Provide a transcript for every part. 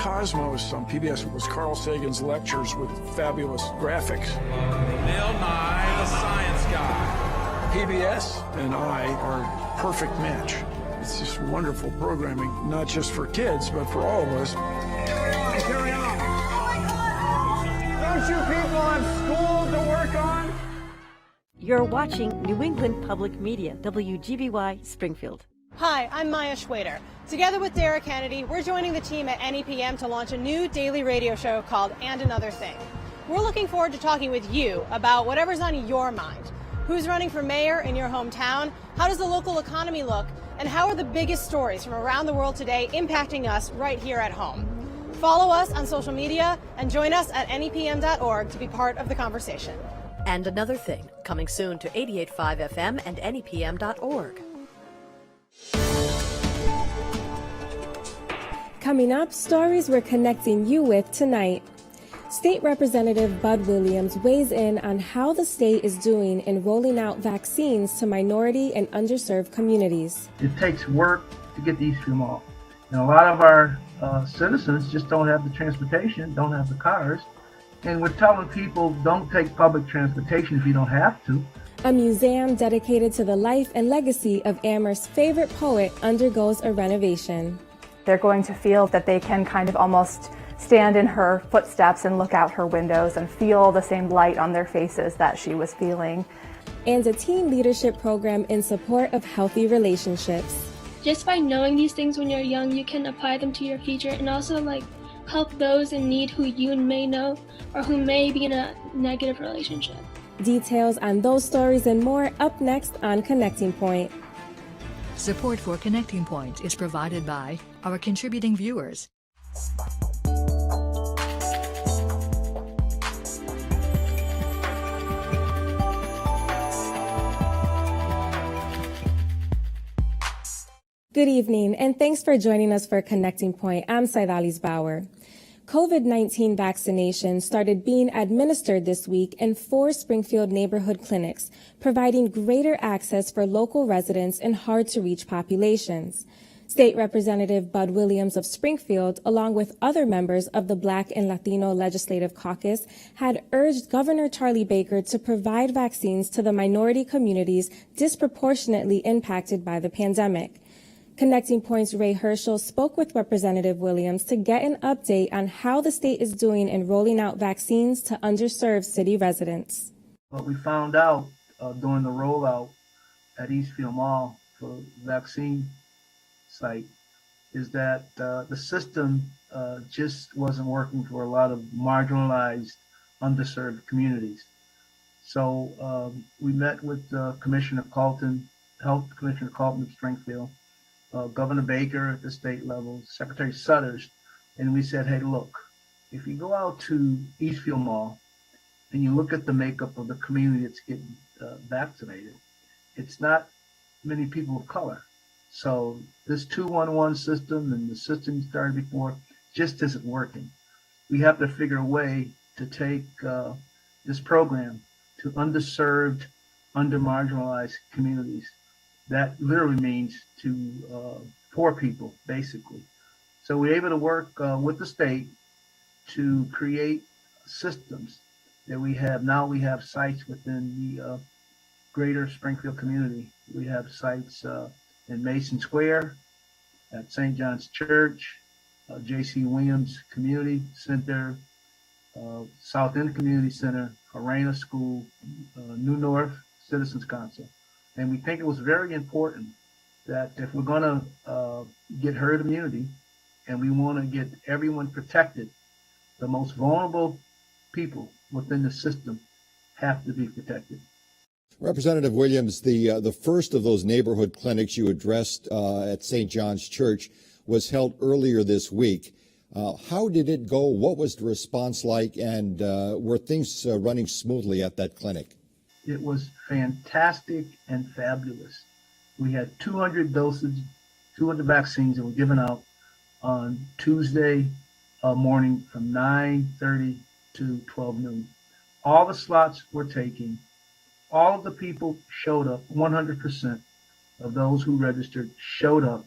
Cosmos on PBS was Carl Sagan's lectures with fabulous graphics. Bill Nye, the Science Guy. PBS and I are a perfect match. It's just wonderful programming, not just for kids, but for all of us. Carry on. Don't you people have school to work on? You're watching New England Public Media, WGBY Springfield. Hi, I'm Maya Schwader. Together with Dara Kennedy, we're joining the team at NEPM to launch a new daily radio show called And Another Thing. We're looking forward to talking with you about whatever's on your mind. Who's running for mayor in your hometown? How does the local economy look? And how are the biggest stories from around the world today impacting us right here at home? Follow us on social media and join us at nepm.org to be part of the conversation. And Another Thing, coming soon to 88.5 FM and nepm.org. Coming up, stories we're connecting you with tonight. State Representative Bud Williams weighs in on how the state is doing in rolling out vaccines to minority and underserved communities. It takes work to get these from all. And a lot of our citizens just don't have the transportation, don't have the cars. And we're telling people don't take public transportation if you don't have to. A museum dedicated to the life and legacy of Amherst's favorite poet undergoes a renovation. They're going to feel that they can kind of almost stand in her footsteps and look out her windows and feel the same light on their faces that she was feeling. And a teen leadership program in support of healthy relationships. Just by knowing these things when you're young, you can apply them to your future and also help those in need who you may know or who may be in a negative relationship. Details on those stories and more up next on Connecting Point. Support for Connecting Point is provided by our contributing viewers. Good evening, and thanks for joining us for Connecting Point. I'm 𝗖𝗍𝘯𝑆. COVID-19 vaccinations started being administered this week in 4 Springfield neighborhood clinics, providing greater access for local residents in hard-to-reach populations. State Representative Bud Williams of Springfield, along with other members of the Black and Latino Legislative Caucus, had urged Governor Charlie Baker to provide vaccines to the minority communities disproportionately impacted by the pandemic. Connecting Point's Ray Herschel spoke with Representative Williams to get an update on how the state is doing in rolling out vaccines to underserved city residents. What we found out during the rollout at Eastfield Mall for the vaccine site is that the system just wasn't working for a lot of marginalized, underserved communities. So we met with Commissioner Colton, Health Commissioner Colton of Springfield, Governor Baker at the state level, Secretary Sutters, and we said, hey, look, if you go out to Eastfield Mall and you look at the makeup of the community that's getting vaccinated, it's not many people of color. So this 211 system and the system you started before just isn't working. We have to figure a way to take this program to underserved, under-marginalized communities. That literally means to poor people, basically. So we're able to work with the state to create systems that we have. Now we have sites within the greater Springfield community. We have sites in Mason Square, at St. John's Church, J.C. Williams Community Center, South End Community Center, Arena School, New North Citizens Council. And we think it was very important that if we're going to get herd immunity and we want to get everyone protected, the most vulnerable people within the system have to be protected. Representative Williams, the first of those neighborhood clinics you addressed at St. John's Church was held earlier this week. How did it go? What was the response like? And were things running smoothly at that clinic? It was fantastic and fabulous. We had 200 vaccines that were given out on Tuesday morning from 9:30 to 12 noon. All the slots were taken. All of the people showed up. 100% of those who registered showed up.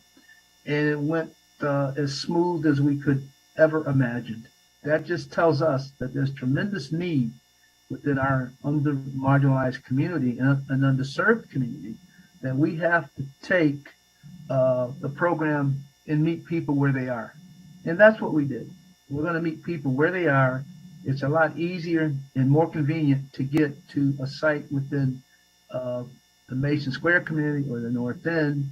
And it went as smooth as we could ever imagined. That just tells us that there's tremendous need within our marginalized community and an underserved community, that we have to take the program and meet people where they are. And that's what we did. We're going to meet people where they are. It's a lot easier and more convenient to get to a site within the Mason Square community or the North End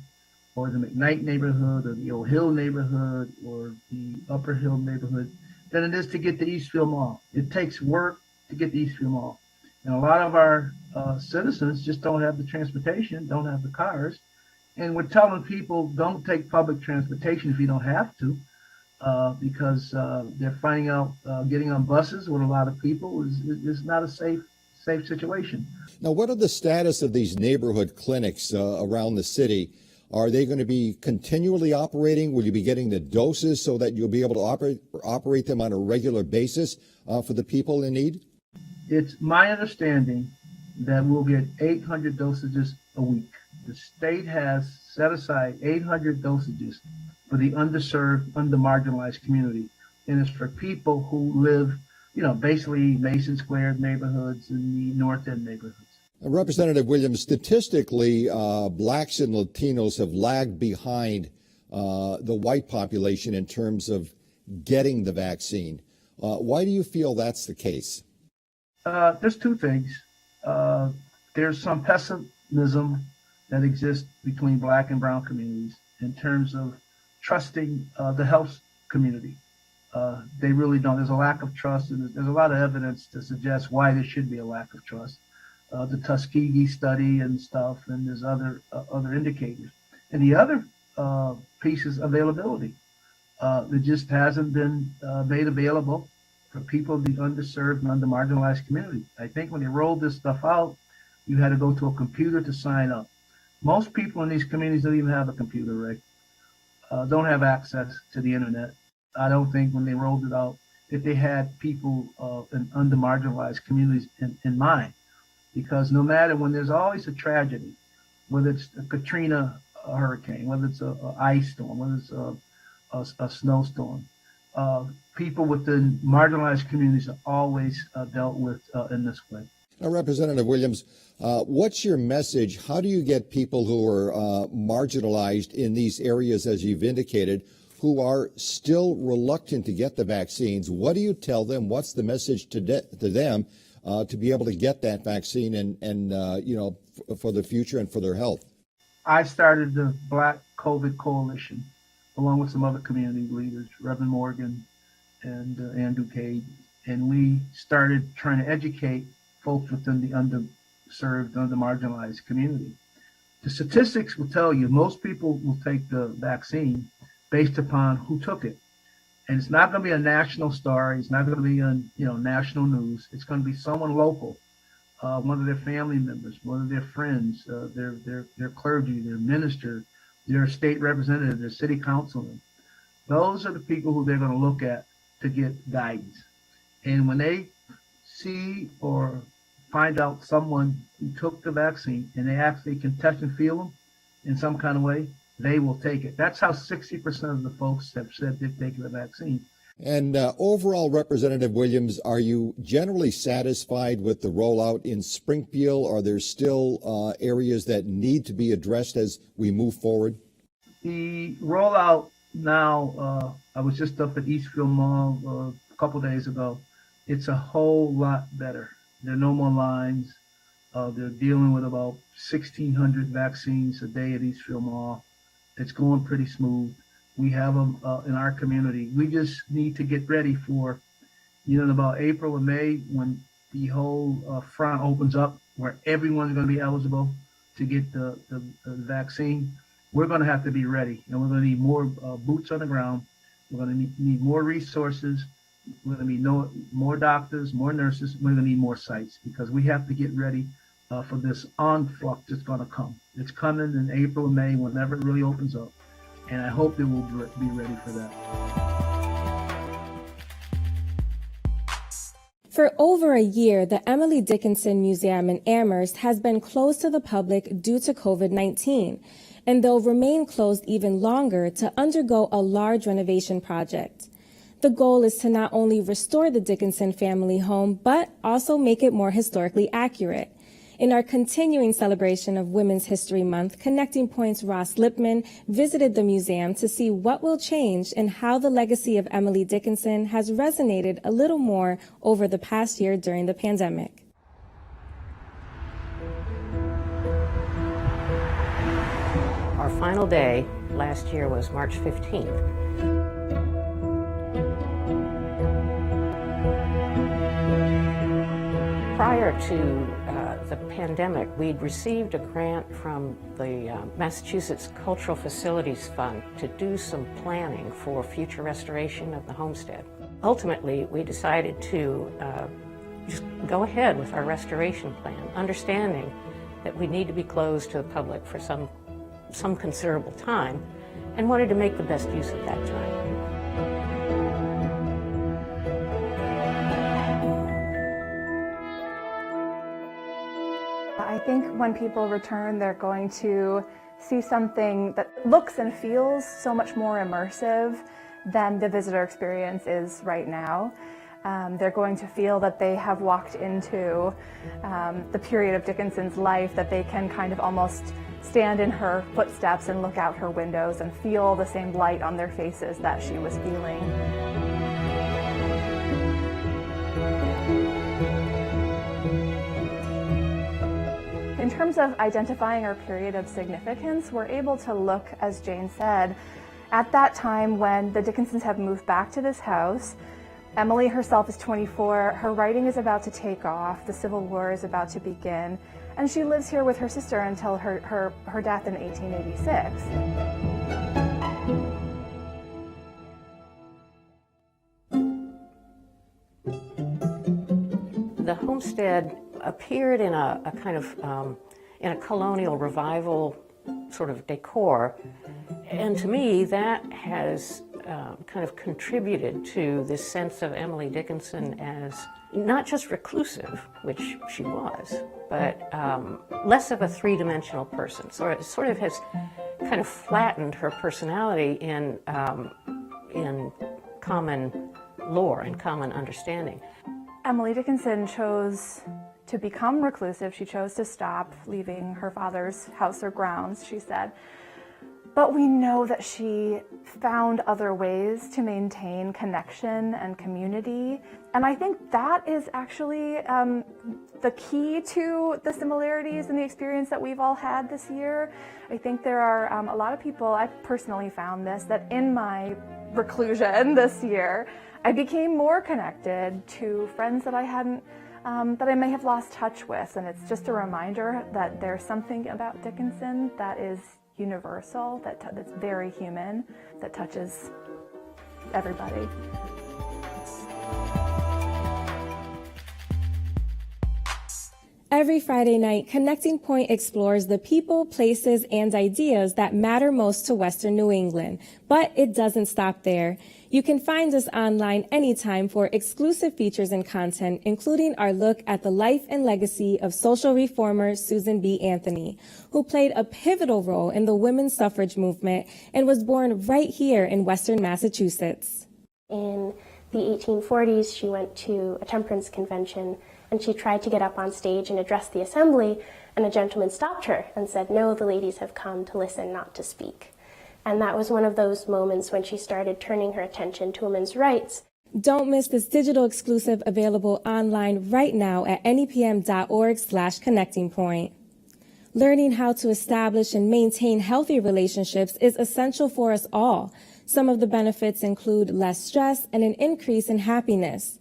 or the McKnight neighborhood or the Old Hill neighborhood or the Upper Hill neighborhood than it is to get to Eastfield Mall. It takes work to get to Eastfield Mall. And a lot of our citizens just don't have the transportation, don't have the cars. And we're telling people, don't take public transportation if you don't have to, because they're finding out getting on buses with a lot of people is not a safe situation. Now, what are the status of these neighborhood clinics around the city? Are they going to be continually operating? Will you be getting the doses so that you'll be able to operate them on a regular basis for the people in need? It's my understanding that we'll get 800 dosages a week. The state has set aside 800 dosages for the underserved, under-marginalized community. And it's for people who live, basically Mason Square neighborhoods and the North End neighborhoods. Representative Williams, statistically, blacks and Latinos have lagged behind the white population in terms of getting the vaccine. Why do you feel that's the case? There's two things. There's some pessimism that exists between black and brown communities in terms of trusting the health community. They really don't. There's a lack of trust, and there's a lot of evidence to suggest why there should be a lack of trust. The Tuskegee study and stuff, and there's other indicators. And the other piece is availability. It just hasn't been made available for people in the underserved and under-marginalized community. I think when they rolled this stuff out, you had to go to a computer to sign up. Most people in these communities don't even have a computer, Rick. Don't have access to the internet. I don't think when they rolled it out that they had people in under-marginalized communities in mind. Because no matter, when there's always a tragedy, whether it's a Katrina hurricane, whether it's an ice storm, whether it's a snowstorm, people within marginalized communities are always dealt with in this way. Now, Representative Williams, what's your message? How do you get people who are marginalized in these areas, as you've indicated, who are still reluctant to get the vaccines? What do you tell them? What's the message to them to be able to get that vaccine and for the future and for their health? I started the Black COVID Coalition along with some other community leaders, Reverend Morgan and Andrew Cade, and we started trying to educate folks within the underserved, under-marginalized community. The statistics will tell you most people will take the vaccine based upon who took it. And it's not going to be a national story. It's not going to be on national news. It's going to be someone local, one of their family members, one of their friends, their clergy, their minister, their state representative, their city councilman. Those are the people who they're going to look at to get guidance. And when they see or find out someone who took the vaccine and they actually can touch and feel them in some kind of way, they will take it. That's how 60% of the folks have said they've taken the vaccine. And overall, Representative Williams, are you generally satisfied with the rollout in Springfield? Are there still areas that need to be addressed as we move forward? The rollout now, I was just up at Eastfield Mall a couple days ago. It's a whole lot better. There are no more lines. They're dealing with about 1,600 vaccines a day at Eastfield Mall. It's going pretty smooth. We have them in our community. We just need to get ready for, in about April or May, when the whole front opens up, where everyone's going to be eligible to get the vaccine. We're going to have to be ready, and we're going to need more boots on the ground. We're going to need more resources. We're going to need more doctors, more nurses. We're going to need more sites, because we have to get ready for this influx that's going to come. It's coming in April or May, whenever it really opens up. And I hope that we'll be ready for that. For over a year, the Emily Dickison Museum in Amherst has been closed to the public due to COVID-19, and they'll remain closed even longer to undergo a large renovation project. The goal is to not only restore the Dickinson family home, but also make it more historically accurate. In our continuing celebration of Women's History Month, Connecting Point's Ross Lipman visited the museum to see what will change and how the legacy of Emily Dickinson has resonated a little more over the past year during the pandemic. Our final day last year was March 15th. Prior to the pandemic, we'd received a grant from the Massachusetts Cultural Facilities Fund to do some planning for future restoration of the homestead. Ultimately, we decided to just go ahead with our restoration plan, understanding that we need to be closed to the public for some considerable time, and wanted to make the best use of that time. I think when people return, they're going to see something that looks and feels so much more immersive than the visitor experience is right now. They're going to feel that they have walked into the period of Dickinson's life, that they can kind of almost stand in her footsteps and look out her windows and feel the same light on their faces that she was feeling. In terms of identifying our period of significance, we're able to look, as Jane said, at that time when the Dickinsons have moved back to this house. Emily herself is 24, her writing is about to take off, the Civil War is about to begin, and she lives here with her sister until her death in 1886. The homestead appeared in a kind of in a colonial revival sort of decor, and to me that has kind of contributed to this sense of Emily Dickinson as not just reclusive, which she was, but less of a three-dimensional person. So it sort of has kind of flattened her personality in common lore and common understanding. Emily Dickinson chose to become reclusive. She chose to stop leaving her father's house or grounds, she said. But we know that she found other ways to maintain connection and community. And I think that is actually the key to the similarities in the experience that we've all had this year. I think there are a lot of people, I've personally found this, that in my reclusion this year, I became more connected to friends that I hadn't, that I may have lost touch with. And it's just a reminder that there's something about Dickinson that is universal, that's very human, that touches everybody. Every Friday night, Connecting Point explores the people, places, and ideas that matter most to Western New England. But it doesn't stop there. You can find us online anytime for exclusive features and content, including our look at the life and legacy of social reformer Susan B. Anthony, who played a pivotal role in the women's suffrage movement and was born right here in Western Massachusetts. In the 1840s, she went to a temperance convention and she tried to get up on stage and address the assembly, and a gentleman stopped her and said, "No, the ladies have come to listen, not to speak." And that was one of those moments when she started turning her attention to women's rights. Don't miss this digital exclusive available online right now at nepm.org/connectingpoint. Learning how to establish and maintain healthy relationships is essential for us all. Some of the benefits include less stress and an increase in happiness.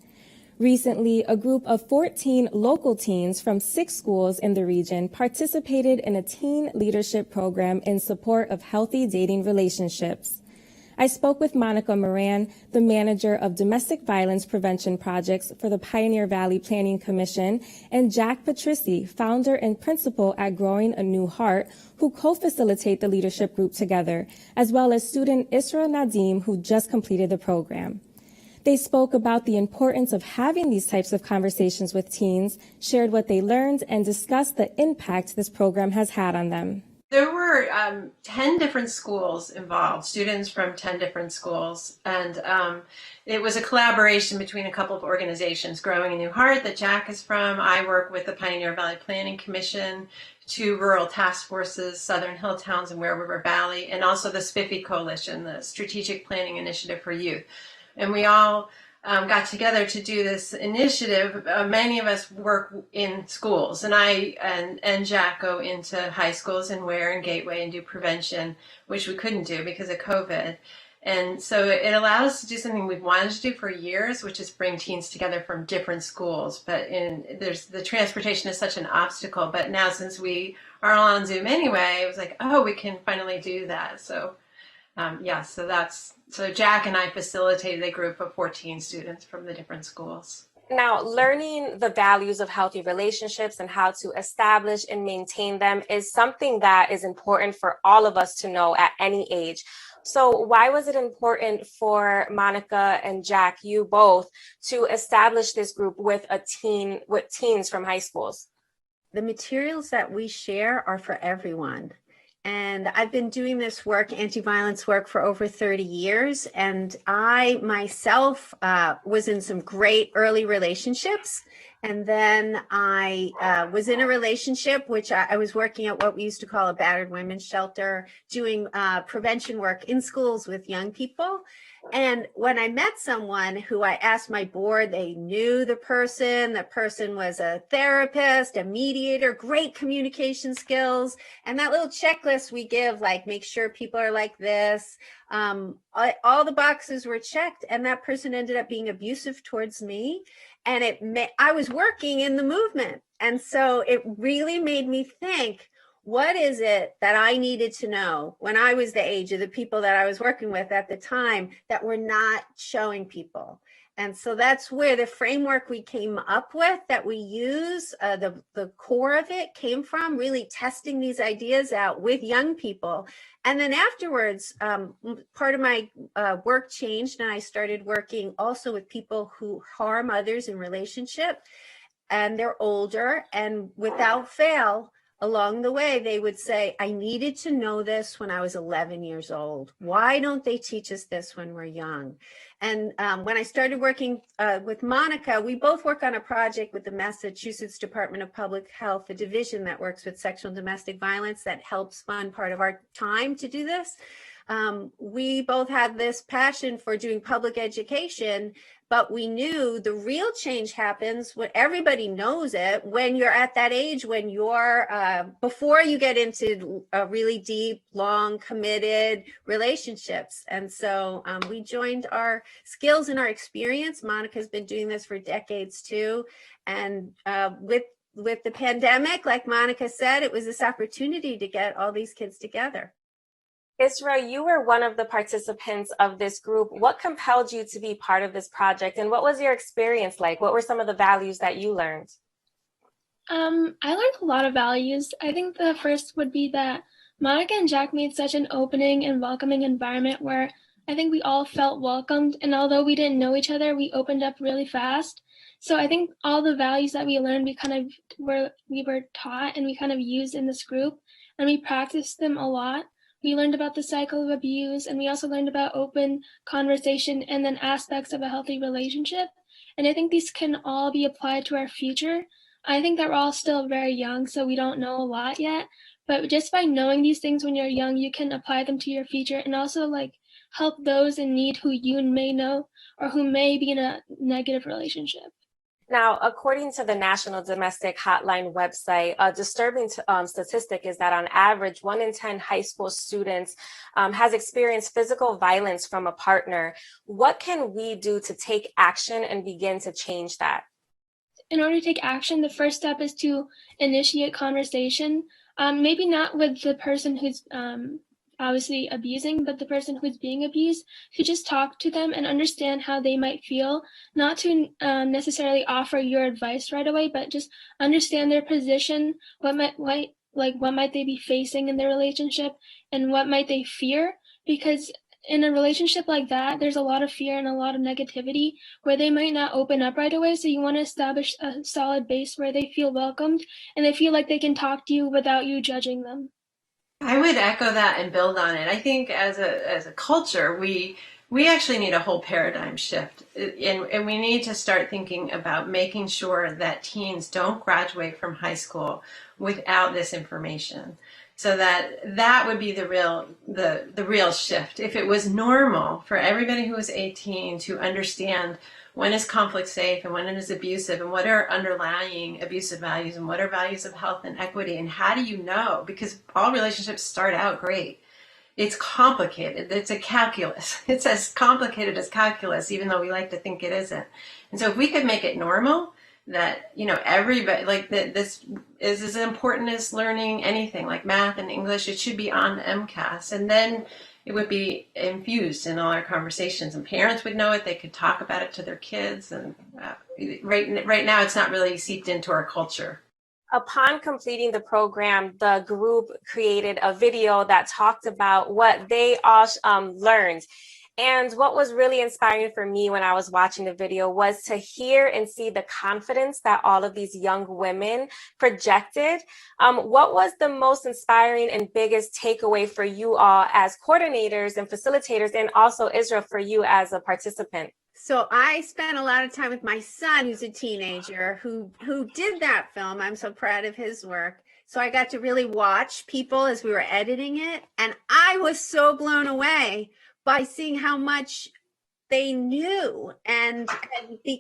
Recently, a group of 14 local teens from 6 schools in the region participated in a teen leadership program in support of healthy dating relationships. I spoke with Monica Moran, the manager of domestic violence prevention projects for the Pioneer Valley Planning Commission, and Jack Patrissi, founder and principal at Growing a New Heart, who co-facilitate the leadership group together, as well as student Isra Nadeem, who just completed the program. They spoke about the importance of having these types of conversations with teens, shared what they learned, and discussed the impact this program has had on them. There were 10 different schools involved, students from 10 different schools, and it was a collaboration between a couple of organizations, Growing a New Heart that Jack is from. I work with the Pioneer Valley Planning Commission, 2 rural task forces, Southern Hill Towns and Ware River Valley, and also the SPIFFy Coalition, the Strategic Planning Initiative for Youth. And we all got together to do this initiative. Many of us work in schools, and I and Jack go into high schools in Ware and Gateway and do prevention, which we couldn't do because of COVID. And so it allowed us to do something we've wanted to do for years, which is bring teens together from different schools. But the transportation is such an obstacle. But now, since we are all on Zoom anyway, it was like, oh, we can finally do that. So so Jack and I facilitated a group of 14 students from the different schools. Now, learning the values of healthy relationships and how to establish and maintain them is something that is important for all of us to know at any age. So why was it important for Monica and Jack, you both, to establish this group with teens from high schools? The materials that we share are for everyone. And I've been doing this work, anti-violence work, for over 30 years. And I myself was in some great early relationships. And then I was in a relationship, which I was working at what we used to call a battered women's shelter, doing prevention work in schools with young people. And when I met someone who I asked my board, they knew the person was a therapist, a mediator, great communication skills, and that little checklist we give, like, make sure people are like this, all the boxes were checked, and that person ended up being abusive towards me. And I was working in the movement. And so it really made me think, what is it that I needed to know when I was the age of the people that I was working with at the time that were not showing people? And so that's where the framework we came up with that we use, the core of it came from, really testing these ideas out with young people. And then afterwards, part of my work changed, and I started working also with people who harm others in relationship, and they're older, and without fail, along the way, they would say, I needed to know this when I was 11 years old. Why don't they teach us this when we're young? And when I started working with Monica, we both work on a project with the Massachusetts Department of Public Health, a division that works with sexual and domestic violence that helps fund part of our time to do this. We both had this passion for doing public education, but we knew the real change happens when everybody knows it, when you're at that age, when you're, before you get into really deep, long, committed relationships. And so we joined our skills and our experience. Monica's been doing this for decades too. And with the pandemic, like Monica said, it was this opportunity to get all these kids together. Isra, you were one of the participants of this group. What compelled you to be part of this project, and what was your experience like? What were some of the values that you learned? I learned a lot of values. I think the first would be that Monica and Jack made such an opening and welcoming environment where I think we all felt welcomed, and although we didn't know each other, we opened up really fast. So I think all the values that we learned, we were taught and we kind of used in this group, and we practiced them a lot. We learned about the cycle of abuse, and we also learned about open conversation and then aspects of a healthy relationship. And I think these can all be applied to our future. I think that we're all still very young, so we don't know a lot yet. But just by knowing these things when you're young, you can apply them to your future and also help those in need who you may know or who may be in a negative relationship. Now, according to the National Domestic Hotline website, a disturbing statistic is that on average, 1 in 10 high school students has experienced physical violence from a partner. What can we do to take action and begin to change that? In order to take action, the first step is to initiate conversation, maybe not with the person who's obviously abusing, but the person who's being abused, to just talk to them and understand how they might feel, not to necessarily offer your advice right away, but just understand their position, what might they be facing in their relationship, and what might they fear, because in a relationship like that, there's a lot of fear and a lot of negativity where they might not open up right away. So you want to establish a solid base where they feel welcomed and they feel like they can talk to you without you judging them. I would echo that and build on it. I think as a culture, we actually need a whole paradigm shift, and we need to start thinking about making sure that teens don't graduate from high school without this information. So that would be the real shift. If it was normal for everybody who was 18 to understand when is conflict safe and when it is abusive, and what are underlying abusive values, and what are values of health and equity, and how do you know? Because all relationships start out great. It's complicated. It's a calculus. It's as complicated as calculus, even though we like to think it isn't. And so if we could make it normal, that, everybody, like this is as important as learning anything, like math and English, it should be on MCAS. And then it would be infused in all our conversations, and parents would know it. They could talk about it to their kids. And right now, it's not really seeped into our culture. Upon completing the program, the group created a video that talked about what they all learned. And what was really inspiring for me when I was watching the video was to hear and see the confidence that all of these young women projected. What was the most inspiring and biggest takeaway for you all as coordinators and facilitators, and also Isra, for you as a participant? So I spent a lot of time with my son, who's a teenager, who did that film. I'm so proud of his work. So I got to really watch people as we were editing it. And I was so blown away by seeing how much they knew and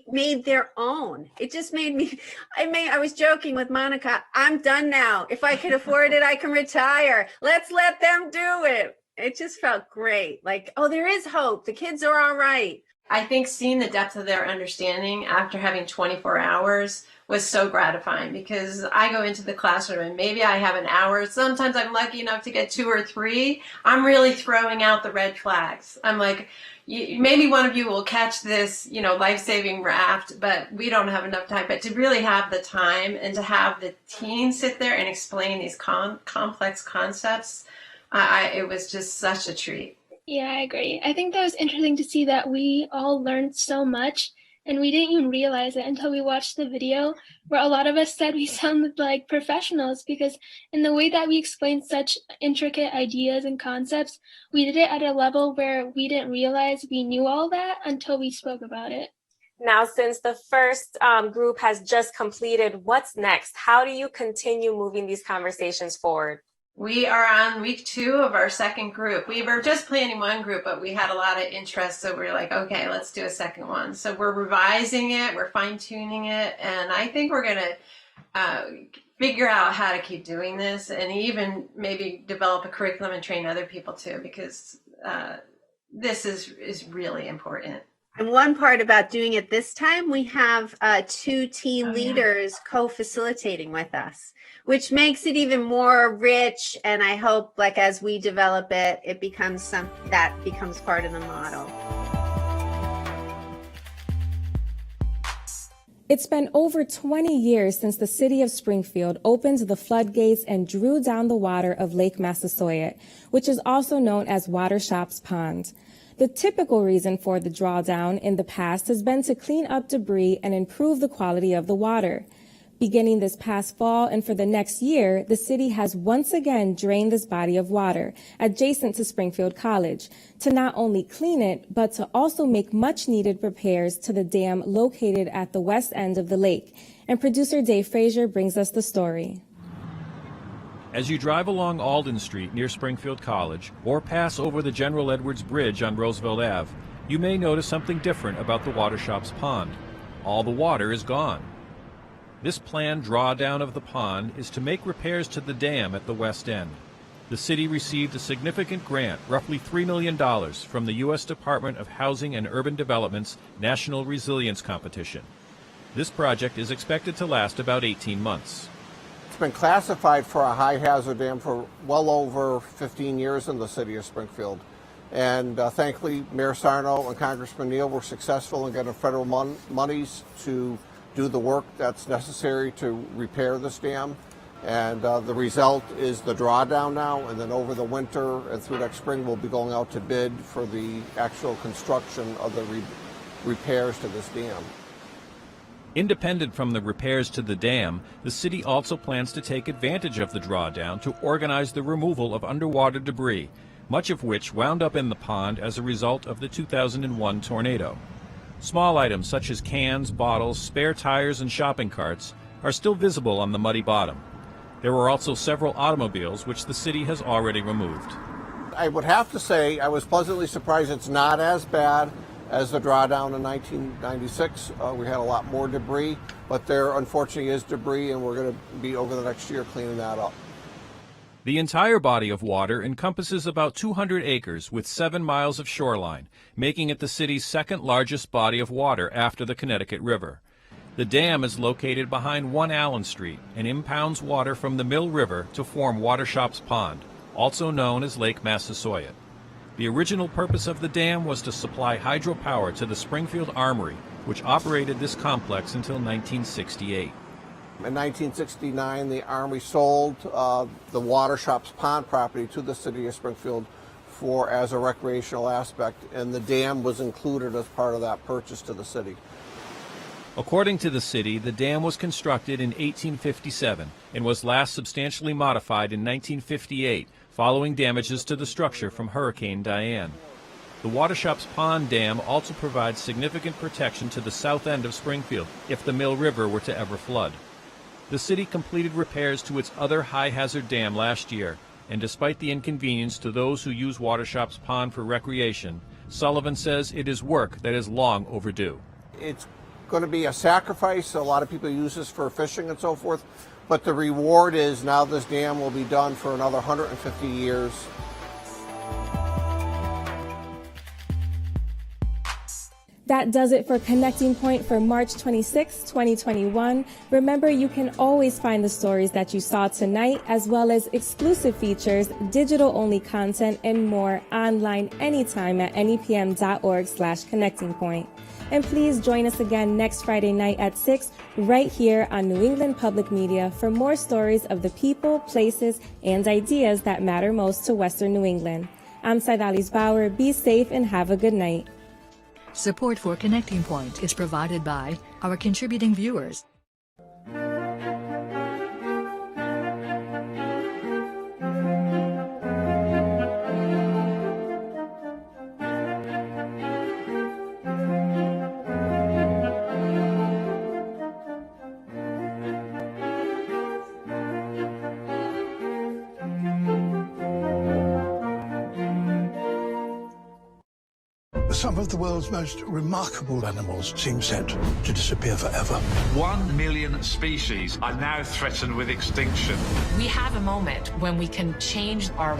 made their own. It just made me, I was joking with Monica, I'm done now. If I could afford it, I can retire. Let's let them do it. It just felt great. Like, oh, there is hope. The kids are all right. I think seeing the depth of their understanding after having 24 hours was so gratifying, because I go into the classroom and maybe I have an hour. Sometimes I'm lucky enough to get 2 or 3. I'm really throwing out the red flags. I'm like, maybe one of you will catch this, life-saving raft, but we don't have enough time. But to really have the time and to have the teens sit there and explain these complex concepts, it was just such a treat. Yeah, I agree. I think that was interesting to see that we all learned so much, and we didn't even realize it until we watched the video, where a lot of us said we sounded like professionals, because in the way that we explained such intricate ideas and concepts, we did it at a level where we didn't realize we knew all that until we spoke about it. Now, since the first group has just completed, what's next? How do you continue moving these conversations forward? We are on week 2 of our second group. We were just planning one group, but we had a lot of interest, so we're like, okay, let's do a second one. So we're revising it, we're fine-tuning it, and I think we're going to figure out how to keep doing this, and even maybe develop a curriculum and train other people too, because this is really important. And one part about doing it this time, we have 2 teen leaders co-facilitating with us, which makes it even more rich. And I hope, like, as we develop it, it becomes something that becomes part of the model. It's been over 20 years since the city of Springfield opened the floodgates and drew down the water of Lake Massasoit, which is also known as Watershops Pond. The typical reason for the drawdown in the past has been to clean up debris and improve the quality of the water. Beginning this past fall and for the next year, the city has once again drained this body of water adjacent to Springfield College to not only clean it, but to also make much needed repairs to the dam located at the west end of the lake. And producer Dave Frazier brings us the story. As you drive along Alden Street near Springfield College or pass over the General Edwards Bridge on Roosevelt Ave, you may notice something different about the Watershops Pond. All the water is gone. This planned drawdown of the pond is to make repairs to the dam at the west end. The city received a significant grant, roughly $3 million, from the U.S. Department of Housing and Urban Development's National Resilience Competition. This project is expected to last about 18 months. It's been classified for a high hazard dam for well over 15 years in the city of Springfield. And thankfully, Mayor Sarno and Congressman Neal were successful in getting federal monies to do the work that's necessary to repair this dam. And the result is the drawdown now, and then over the winter and through next spring, we'll be going out to bid for the actual construction of the repairs to this dam. Independent from the repairs to the dam, the city also plans to take advantage of the drawdown to organize the removal of underwater debris, much of which wound up in the pond as a result of the 2001 tornado. Small items such as cans, bottles, spare tires, and shopping carts are still visible on the muddy bottom. There were also several automobiles which the city has already removed. I would have to say I was pleasantly surprised it's not as bad as the drawdown in 1996. We had a lot more debris, but there unfortunately is debris, and we're going to be over the next year cleaning that up. The entire body of water encompasses about 200 acres with 7 miles of shoreline, making it the city's second largest body of water after the Connecticut River. The dam is located behind 1 Allen Street and impounds water from the Mill River to form Watershops Pond, also known as Lake Massasoit. The original purpose of the dam was to supply hydropower to the Springfield Armory, which operated this complex until 1968. In 1969, the Army sold the Watershops Pond property to the city of Springfield as a recreational aspect, and the dam was included as part of that purchase to the city. According to the city, the dam was constructed in 1857 and was last substantially modified in 1958 following damages to the structure from Hurricane Diane. The Watershops Pond Dam also provides significant protection to the south end of Springfield if the Mill River were to ever flood. The city completed repairs to its other high-hazard dam last year, and despite the inconvenience to those who use Watershops Pond for recreation, Sullivan says it is work that is long overdue. It's going to be a sacrifice. A lot of people use this for fishing and so forth, but the reward is now this dam will be done for another 150 years. That does it for Connecting Point for March 26, 2021. Remember, you can always find the stories that you saw tonight, as well as exclusive features, digital-only content, and more online anytime at nepm.org/connectingpoint. And please join us again next Friday night at 6 right here on New England Public Media for more stories of the people, places, and ideas that matter most to Western New England. I'm 𝗖𝗎𝘆. Be safe and have a good night. Support for Connecting Point is provided by our contributing viewers. Some of the world's most remarkable animals seem set to disappear forever. 1 million species are now threatened with extinction. We have a moment when we can change our